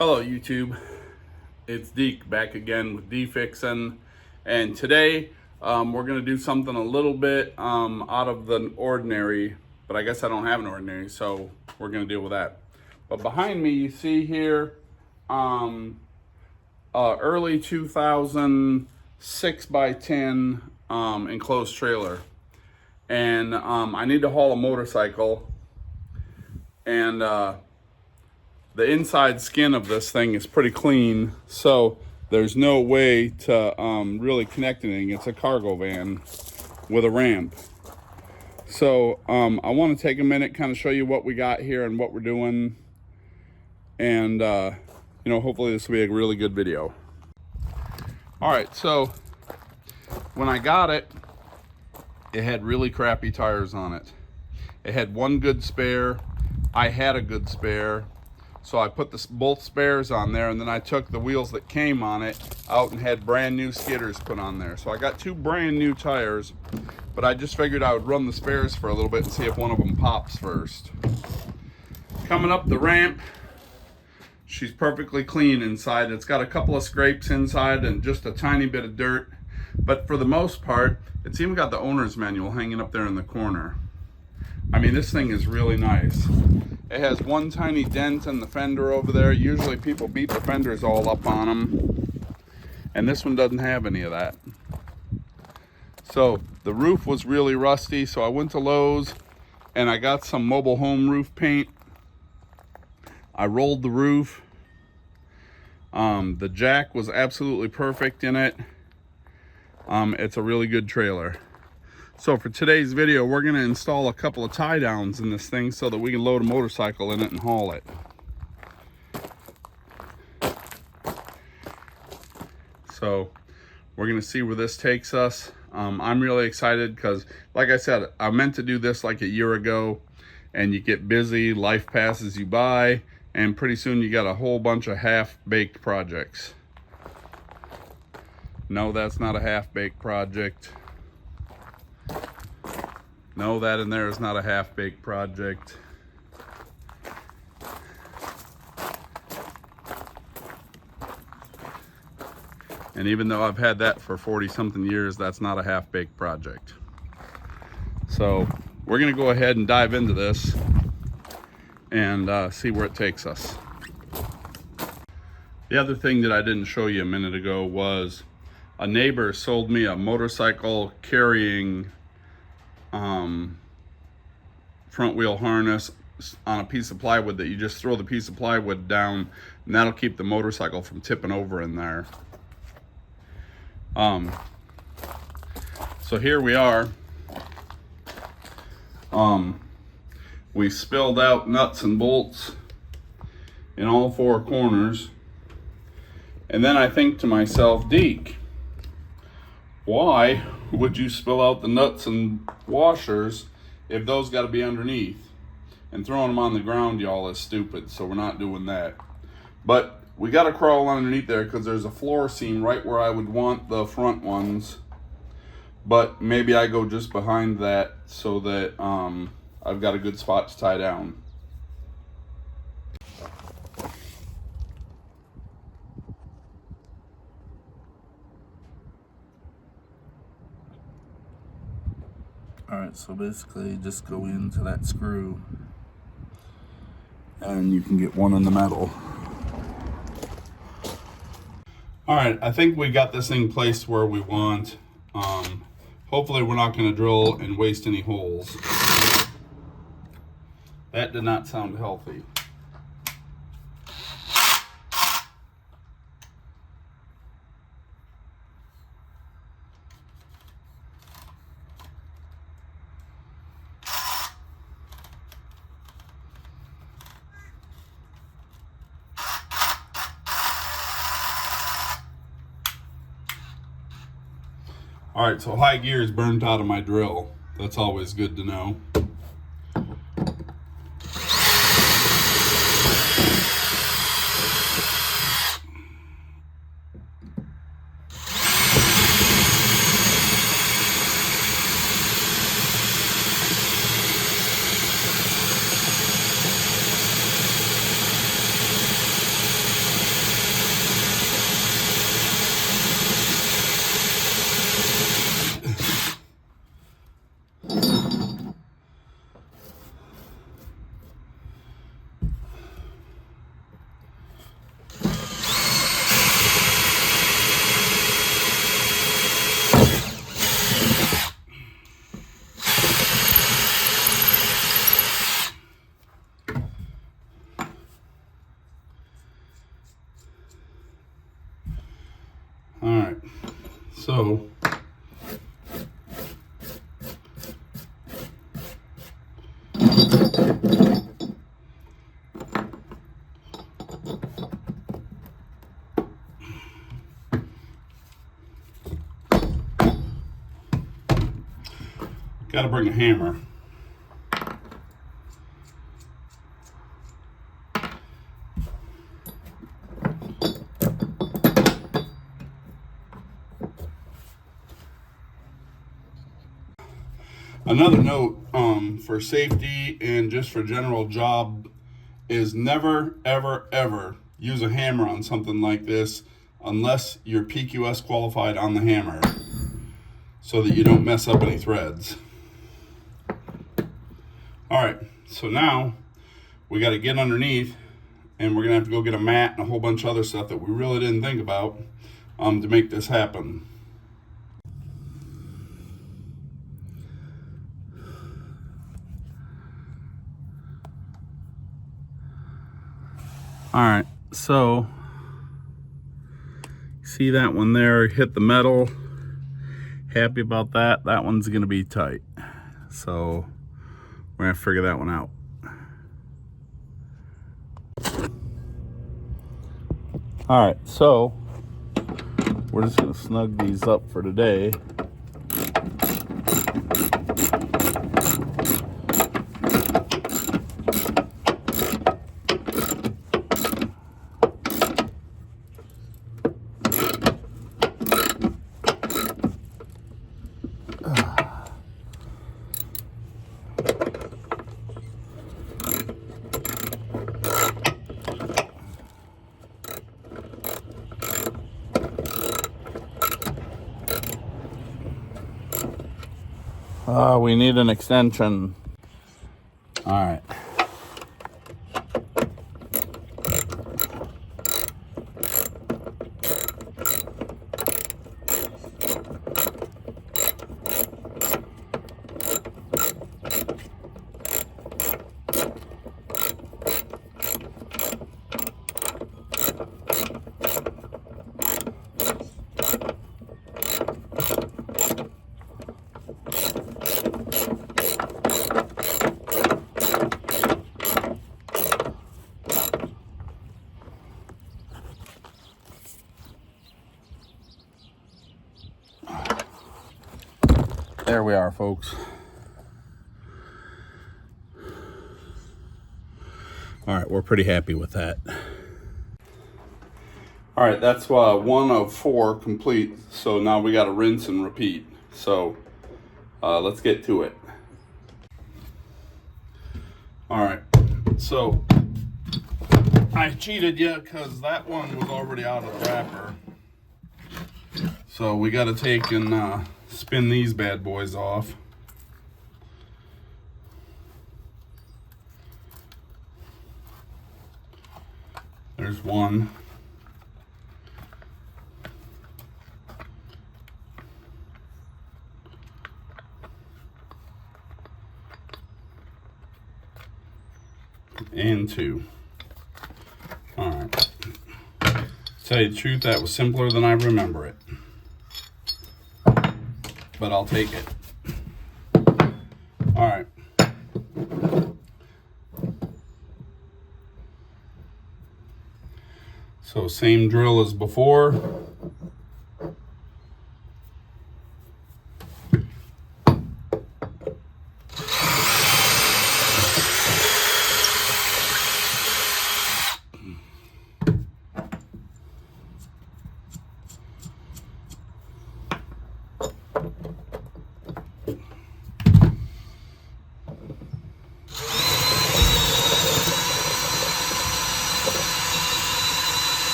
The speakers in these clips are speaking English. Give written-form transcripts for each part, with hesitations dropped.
Hello YouTube, it's Deke back again with Fixn, and today we're going to do something a little bit out of the ordinary, but I guess I don't have an ordinary, so we're going to deal with that. But behind me you see here early 2000 6x10 enclosed trailer, and I need to haul a motorcycle, and the inside skin of this thing is pretty clean, so there's no way to really connect anything. It's a cargo van with a ramp. So I want to take a minute, kind of show you what we got here and what we're doing, and hopefully this will be a really good video. All right, so when I got it, it had really crappy tires on it. It had one good spare. I had a good spare. So I put both spares on there, and then I took the wheels that came on it out and had brand new skidders put on there. So I got two brand new tires, but I just figured I would run the spares for a little bit and see if one of them pops first. Coming up the ramp, she's perfectly clean inside. It's got a couple of scrapes inside and just a tiny bit of dirt, but for the most part, it's even got the owner's manual hanging up there in the corner. I mean, this thing is really nice. It has one tiny dent in the fender over there. Usually people beat the fenders all up on them, and this one doesn't have any of that. So the roof was really rusty, so I went to Lowe's and I got some mobile home roof paint. I rolled the roof. The jack was absolutely perfect in it. It's a really good trailer. So for today's video, we're going to install a couple of tie downs in this thing so that we can load a motorcycle in it and haul it. So we're going to see where this takes us. I'm really excited because, like I said, I meant to do this like a year ago, and you get busy, life passes you by, and pretty soon you got a whole bunch of half-baked projects. No, that's not a half-baked project. No, that in there is not a half-baked project. And even though I've had that for 40-something years, that's not a half-baked project. So we're going to go ahead and dive into this and see where it takes us. The other thing that I didn't show you a minute ago was a neighbor sold me a motorcycle carrying front wheel harness on a piece of plywood that you just throw the piece of plywood down, and that'll keep the motorcycle from tipping over in there. So here we are. We spilled out nuts and bolts in all four corners, and then I think to myself, Deke, why would you spill out the nuts and washers if those got to be underneath? And throwing them on the ground, y'all, is stupid, so we're not doing that. But we got to crawl underneath there because there's a floor seam right where I would want the front ones. But maybe I go just behind that so that I've got a good spot to tie down. Alright, so basically just go into that screw and you can get one in the metal. Alright, I think we got this thing placed where we want. Hopefully we're not going to drill and waste any holes. That did not sound healthy. All right, so high gear is burnt out of my drill. That's always good to know. So got to bring a hammer. Another note for safety and just for general job is never, ever, ever use a hammer on something like this unless you're PQS qualified on the hammer so that you don't mess up any threads. All right, so now we got to get underneath and we're gonna have to go get a mat and a whole bunch of other stuff that we really didn't think about to make this happen. All right, so see that one there hit the metal. Happy about that. That one's gonna be tight. So we're gonna figure that one out. All right, so we're just gonna snug these up for today. We need an extension. All right. There we are, folks. All right, we're pretty happy with that. All right, that's 1 of 4 complete. So now we got to rinse and repeat. So let's get to it. All right, so I cheated you because that one was already out of the wrapper. So we got to take and spin these bad boys off. There's one. And 2. All right. Tell you the truth, that was simpler than I remember it. But I'll take it. All right. So same drill as before.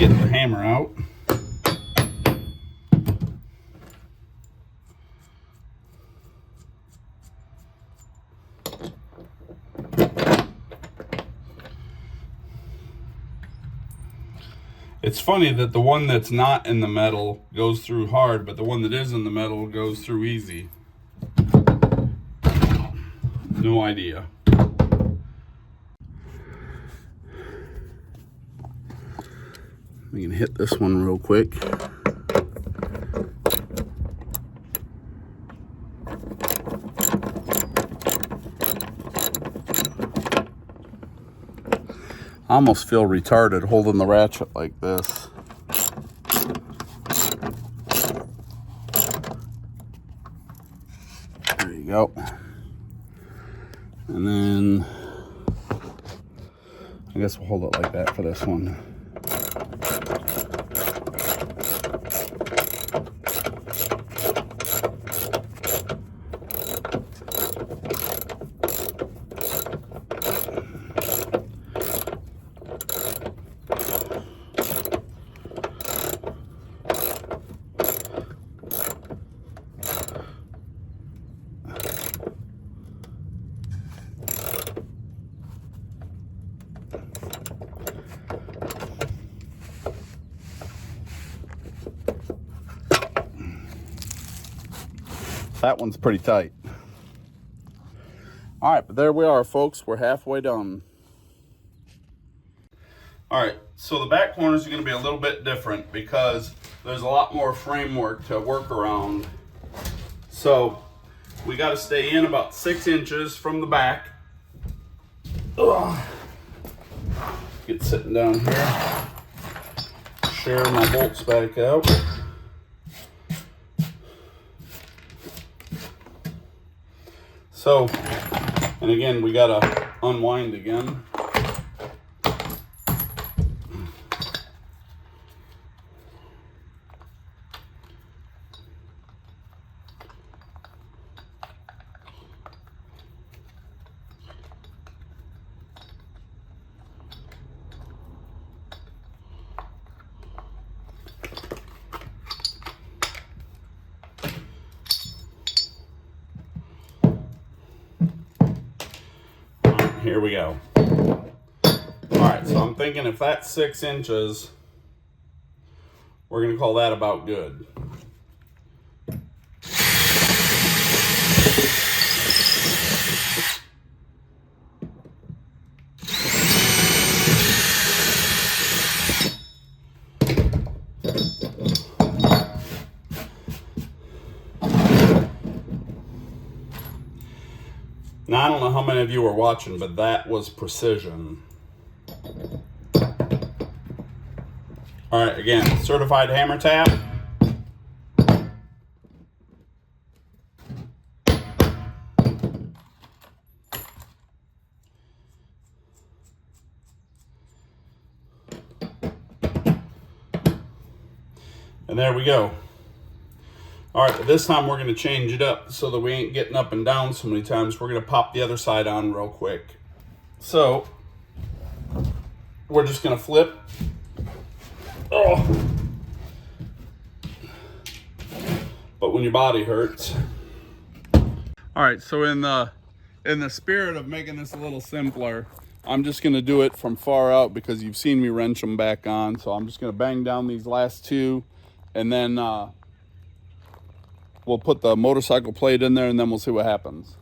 get the hammer out. It's funny that the one that's not in the metal goes through hard, but the one that is in the metal goes through easy. No idea. We can hit this one real quick. I almost feel retarded holding the ratchet like this. There you go. And then I guess we'll hold it like that for this one. That one's pretty tight. All right, but there we are, folks. We're halfway done. All right, so the back corners are going to be a little bit different because there's a lot more framework to work around. So we got to stay in about 6 inches from the back. Ugh. Get sitting down here. Share my bolts back out. So, and again, we gotta unwind again. Here we go. All right, so I'm thinking if that's 6 inches, we're gonna call that about good. Now, I don't know how many of you were watching, but that was precision. All right, again, certified hammer tap. And there we go. All right, but this time we're gonna change it up so that we ain't getting up and down so many times. We're gonna pop the other side on real quick. So, we're just gonna flip. Oh. But when your body hurts. All right, so in the spirit of making this a little simpler, I'm just gonna do it from far out because you've seen me wrench them back on. So I'm just gonna bang down these last two, and then we'll put the motorcycle plate in there, and then we'll see what happens.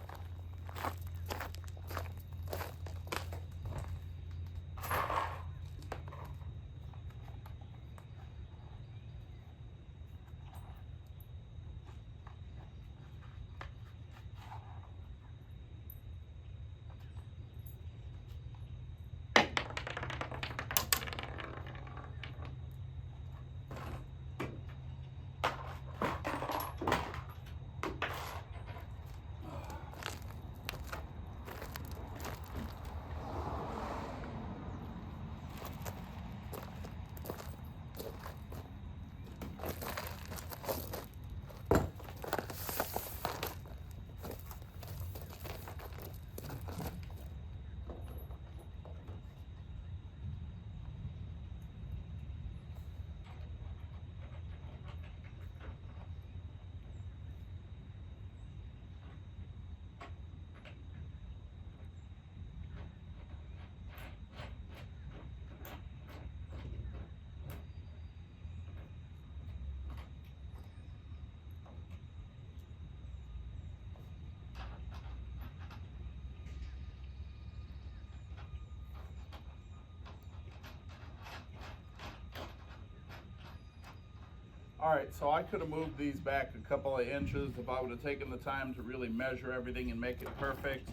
All right, so I could have moved these back a couple of inches if I would have taken the time to really measure everything and make it perfect.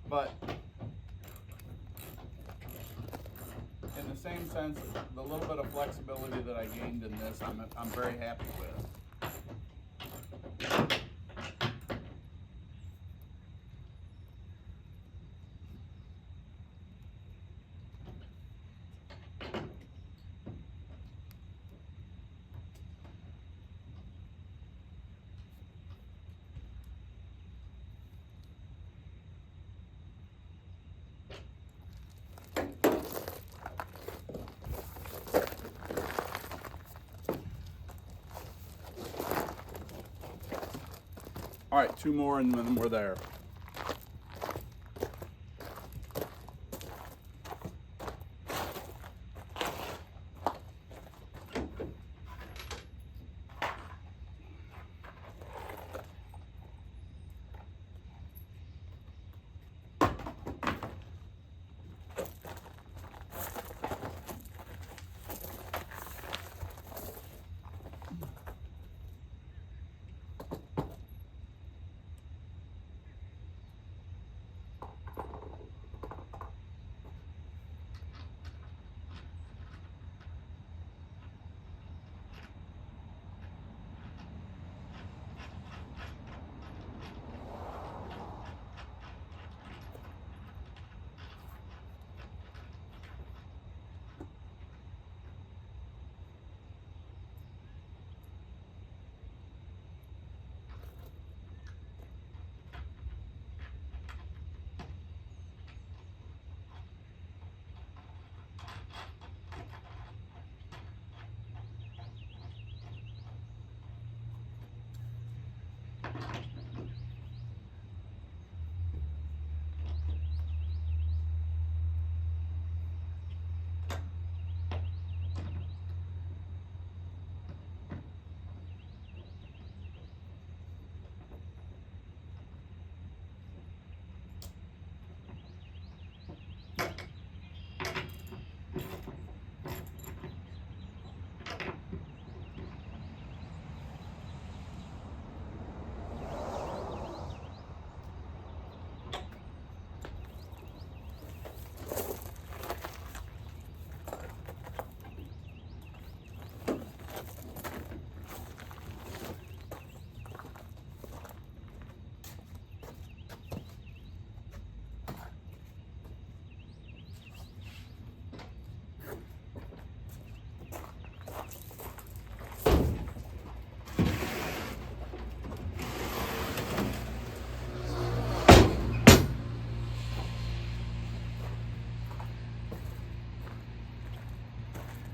But in the same sense, the little bit of flexibility that I gained in this, I'm very happy with. All right, 2 more and then we're there.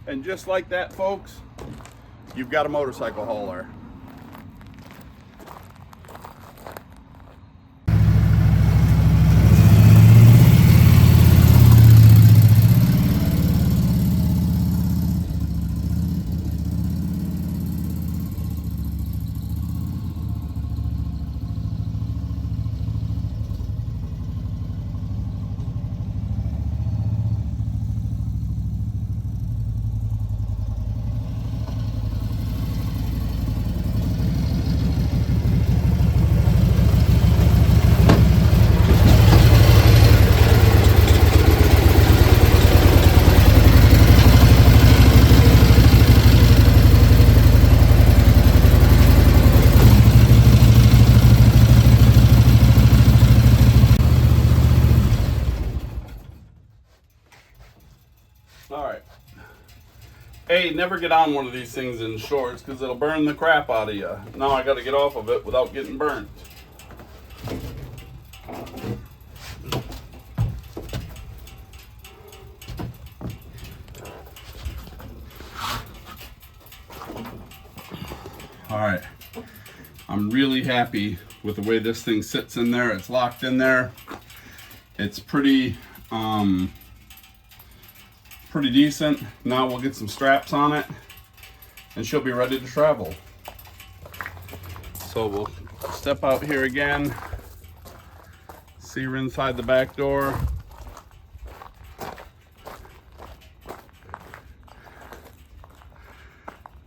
And just like that, folks, you've got a motorcycle hauler. All right. Hey, never get on one of these things in shorts because it'll burn the crap out of you. Now I got to get off of it without getting burnt. All right. I'm really happy with the way this thing sits in there. It's locked in there. It's pretty decent. Now we'll get some straps on it and she'll be ready to travel. So we'll step out here again. See her inside the back door.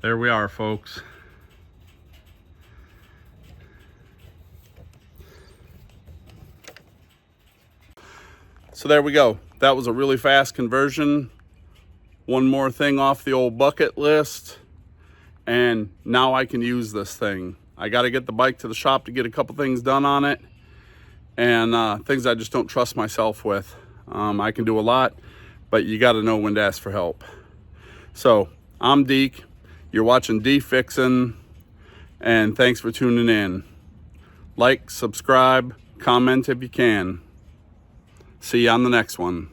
there we are, folks. So there we go. That was a really fast conversion. One more thing off the old bucket list, and now I can use this thing. I got to get the bike to the shop to get a couple things done on it, and things I just don't trust myself with. I can do a lot, but you got to know when to ask for help. So I'm Deke. You're watching D Fixin', and thanks for tuning in. Like, subscribe, comment if you can. See you on the next one.